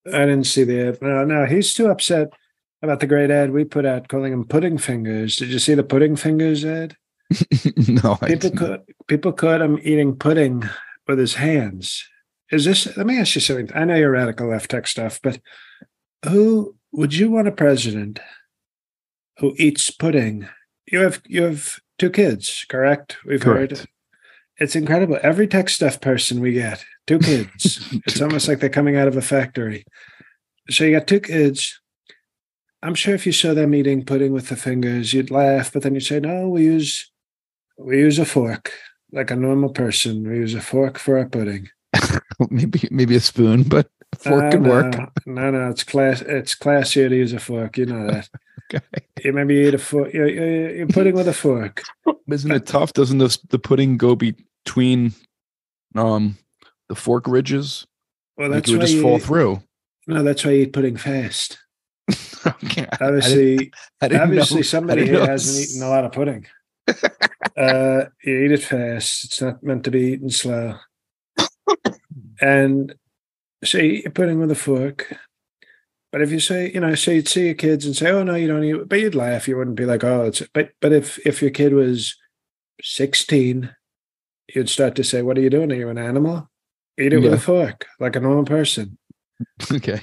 I didn't see the ad. No, he's too upset about the great ad we put out calling him pudding fingers. Did you see the pudding fingers ad? No, I People didn't. could people caught him eating pudding with his hands. Is this? Let me ask you something. I know you're radical left tech stuff, but who would you want a president who eats pudding? You have two kids, correct? We've heard Correct. it's incredible. Every tech stuff person we get, two kids. It's almost like they're coming out of a factory. So you got two kids. I'm sure if you saw them eating pudding with the fingers, you'd laugh, but then you'd say, "No, we use a fork like a normal person. We use a fork for our pudding." Maybe a spoon, but a fork could work. No. It's classier to use a fork. You know that. Okay. You maybe eat a fork. You're pudding with a fork. Isn't But it tough? Doesn't the pudding go between um the fork ridges? well, Like it that's would why just fall you through. no, that's why you eat pudding fast. Okay. Obviously, I didn't obviously, know. I somebody didn't here know. hasn't eaten a lot of pudding. You eat it fast. It's not meant to be eaten slow. And so you eat your pudding with a fork. But if you say, so you'd see your kids and say, "Oh no, you don't eat," but you'd laugh. You wouldn't be like, "Oh, it's." But if your kid was 16, you'd start to say, "What are you doing? Are you an animal? Eat it with a Yeah. fork, like a normal person." Okay.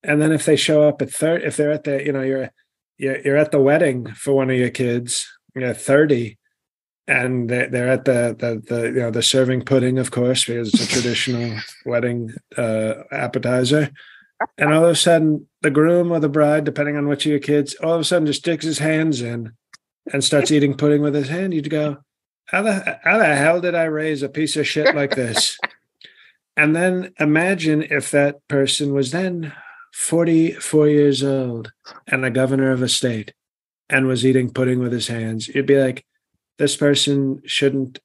And then if they show up at 30, if they're at the, you're at the wedding for one of your kids, you're 30, and they're at the serving pudding, of course, because it's a traditional wedding appetizer. And all of a sudden, the groom or the bride, depending on which of your kids, all of a sudden just sticks his hands in and starts eating pudding with his hand. You'd go, how the hell did I raise a piece of shit like this? And then imagine if that person was then 44 years old and a governor of a state and was eating pudding with his hands. You'd be like, this person shouldn't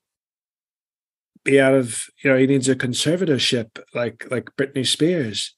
be out of, he needs a conservatorship like Britney Spears.